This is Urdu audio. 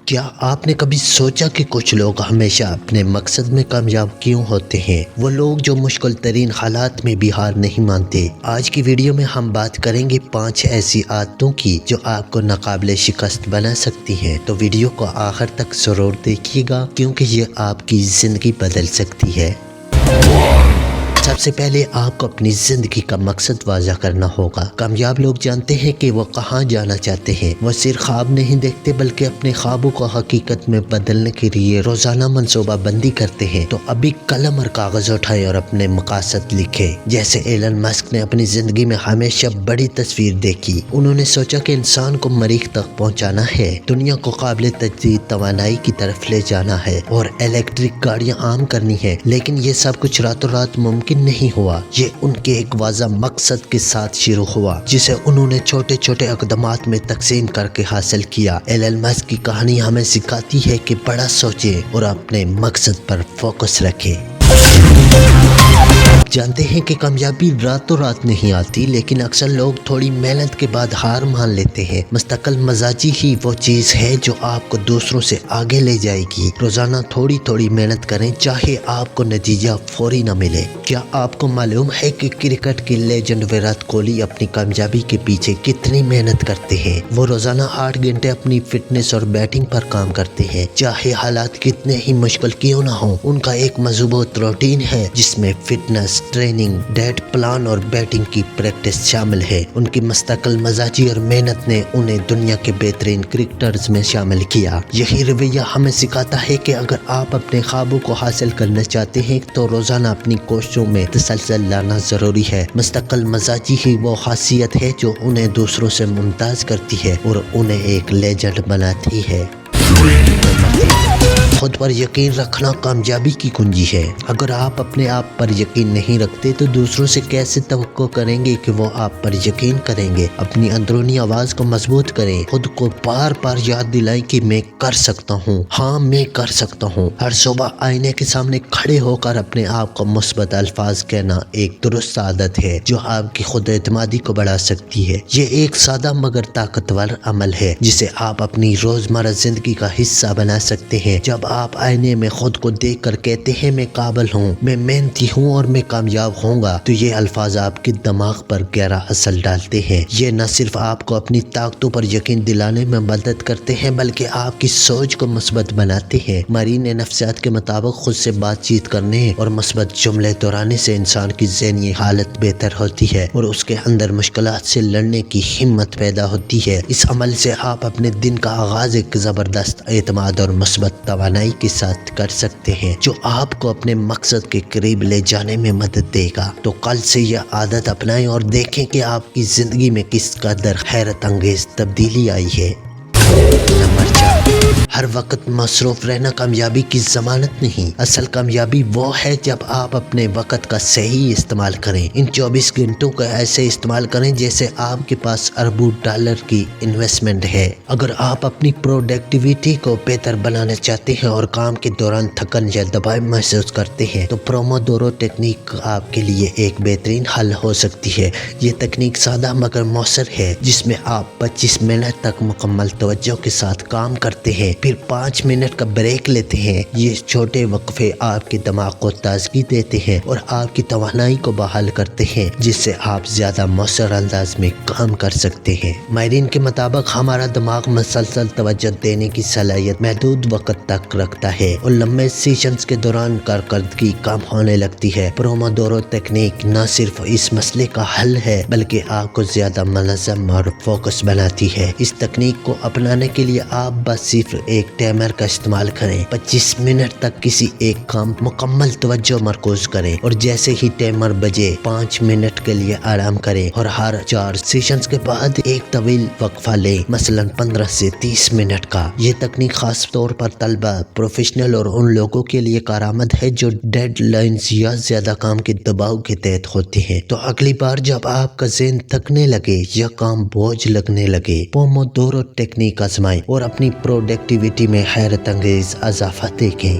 کیا آپ نے کبھی سوچا کہ کچھ لوگ ہمیشہ اپنے مقصد میں کامیاب کیوں ہوتے ہیں؟ وہ لوگ جو مشکل ترین حالات میں بھی ہار نہیں مانتے۔ آج کی ویڈیو میں ہم بات کریں گے 5 ایسی عادتوں کی جو آپ کو ناقابل شکست بنا سکتی ہیں۔ تو ویڈیو کو آخر تک ضرور دیکھیے گا کیونکہ یہ آپ کی زندگی بدل سکتی ہے۔ سب سے پہلے آپ کو اپنی زندگی کا مقصد واضح کرنا ہوگا۔ کامیاب لوگ جانتے ہیں کہ وہ کہاں جانا چاہتے ہیں۔ وہ صرف خواب نہیں دیکھتے بلکہ اپنے خوابوں کو حقیقت میں بدلنے کے لیے روزانہ منصوبہ بندی کرتے ہیں۔ تو ابھی قلم اور کاغذ اٹھائیں اور اپنے مقاصد لکھیں۔ جیسے ایلن مسک نے اپنی زندگی میں ہمیشہ بڑی تصویر دیکھی۔ انہوں نے سوچا کہ انسان کو مریخ تک پہنچانا ہے، دنیا کو قابل تجدید توانائی کی طرف لے جانا ہے اور الیکٹرک گاڑیاں عام کرنی ہے۔ لیکن یہ سب کچھ راتوں رات ممکن نہیں ہوا۔ یہ ان کے ایک واضح مقصد کے ساتھ شروع ہوا جسے انہوں نے چھوٹے چھوٹے اقدامات میں تقسیم کر کے حاصل کیا۔ ایلن مسک کی کہانی ہمیں سکھاتی ہے کہ بڑا سوچیں اور اپنے مقصد پر فوکس رکھیں۔ جانتے ہیں کہ کامیابی راتوں رات نہیں آتی، لیکن اکثر لوگ تھوڑی محنت کے بعد ہار مان لیتے ہیں۔ مستقل مزاجی ہی وہ چیز ہے جو آپ کو دوسروں سے آگے لے جائے گی۔ روزانہ تھوڑی تھوڑی محنت کریں، چاہے آپ کو نتیجہ فوری نہ ملے۔ کیا آپ کو معلوم ہے کہ کرکٹ کی لیجنڈ ویرات کوہلی اپنی کامیابی کے پیچھے کتنی محنت کرتے ہیں؟ وہ روزانہ 8 گھنٹے اپنی فٹنس اور بیٹنگ پر کام کرتے ہیں، چاہے حالات کتنے ہی مشکل کیوں نہ ہوں۔ ان کا ایک مضبوط روٹین ہے جس میں فٹنس ٹریننگ، ڈائٹ پلان اور بیٹنگ کی پریکٹس شامل ہے۔ ان کی مستقل مزاجی اور محنت نے انہیں دنیا کے بہترین کرکٹرز میں شامل کیا۔ یہی رویہ ہمیں سکھاتا ہے کہ اگر آپ اپنے خوابوں کو حاصل کرنا چاہتے ہیں تو روزانہ اپنی کوششوں میں تسلسل لانا ضروری ہے۔ مستقل مزاجی ہی وہ خاصیت ہے جو انہیں دوسروں سے ممتاز کرتی ہے اور انہیں ایک لیجنڈ بناتی ہے۔ خود پر یقین رکھنا کامیابی کی کنجی ہے۔ اگر آپ اپنے آپ پر یقین نہیں رکھتے تو دوسروں سے کیسے توقع کریں گے کہ وہ آپ پر یقین کریں گے؟ اپنی اندرونی آواز کو مضبوط کریں، خود کو بار بار یاد دلائیں کہ میں کر سکتا ہوں، ہاں میں کر سکتا ہوں۔ ہر صبح آئینے کے سامنے کھڑے ہو کر اپنے آپ کو مثبت الفاظ کہنا ایک درست عادت ہے جو آپ کی خود اعتمادی کو بڑھا سکتی ہے۔ یہ ایک سادہ مگر طاقتور عمل ہے جسے آپ اپنی روزمرہ زندگی کا حصہ بنا سکتے ہیں۔ جب آپ آئینے میں خود کو دیکھ کر کہتے ہیں میں قابل ہوں، میں محنتی ہوں اور میں کامیاب ہوں گا، تو یہ الفاظ آپ کے دماغ پر گہرا اثر ڈالتے ہیں۔ یہ نہ صرف آپ کو اپنی طاقتوں پر یقین دلانے میں مدد کرتے ہیں بلکہ آپ کی سوچ کو مثبت بناتے ہیں۔ مارین نفسیات کے مطابق خود سے بات چیت کرنے اور مثبت جملے دہرانے سے انسان کی ذہنی حالت بہتر ہوتی ہے اور اس کے اندر مشکلات سے لڑنے کی ہمت پیدا ہوتی ہے۔ اس عمل سے آپ اپنے دن کا آغاز ایک زبردست اعتماد اور مثبت توانائی کے ساتھ کر سکتے ہیں جو آپ کو اپنے مقصد کے قریب لے جانے میں مدد دے گا۔ تو کل سے یہ عادت اپنائیں اور دیکھیں کہ آپ کی زندگی میں کس قدر حیرت انگیز تبدیلی آئی ہے۔ نمبر 4، ہر وقت مصروف رہنا کامیابی کی ضمانت نہیں۔ اصل کامیابی وہ ہے جب آپ اپنے وقت کا صحیح استعمال کریں۔ ان 24 گھنٹوں کا ایسے استعمال کریں جیسے آپ کے پاس اربوں ڈالر کی انویسٹمنٹ ہے۔ اگر آپ اپنی پروڈکٹیویٹی کو بہتر بنانا چاہتے ہیں اور کام کے دوران تھکن یا دباؤ محسوس کرتے ہیں تو پروموڈورو ٹیکنیک آپ کے لیے ایک بہترین حل ہو سکتی ہے۔ یہ تکنیک سادہ مگر مؤثر ہے جس میں آپ 25 منٹ تک مکمل توجہ کے ساتھ کام کرتے ہیں، پھر 5 منٹ کا بریک لیتے ہیں۔ یہ چھوٹے وقفے آپ کے دماغ کو تازگی دیتے ہیں اور آپ کی توانائی کو بحال کرتے ہیں جس سے آپ زیادہ مؤثر انداز میں کام کر سکتے ہیں۔ ماہرین کے مطابق ہمارا دماغ مسلسل توجہ دینے کی صلاحیت محدود وقت تک رکھتا ہے اور لمبے سیشنز کے دوران کارکردگی کم ہونے لگتی ہے۔ پروموڈورو تکنیک نہ صرف اس مسئلے کا حل ہے بلکہ آپ کو زیادہ منظم اور فوکس بناتی ہے۔ اس تکنیک کو اپنانے کے لیے آپ بس صرف ایک ٹائمر کا استعمال کریں۔ 25 منٹ تک کسی ایک کام مکمل توجہ مرکوز کریں اور جیسے ہی ٹائمر بجے 5 منٹ کے لیے آرام کریں اور ہر 4 سیشنز کے بعد ایک طویل وقفہ لیں، مثلا 15 سے 30 منٹ کا۔ یہ تکنیک خاص طور پر طلبہ، پروفیشنل اور ان لوگوں کے لیے کارآمد ہے جو ڈیڈ لائنز یا زیادہ کام کے دباؤ کے تحت ہوتے ہیں۔ تو اگلی بار جب آپ کا ذہن تھکنے لگے یا کام بوجھ لگنے لگے، پوموڈورو ٹیکنیک آزمائیں اور اپنی پروڈکٹیویٹی میں حیرت انگیز اضافہ دیکھیں۔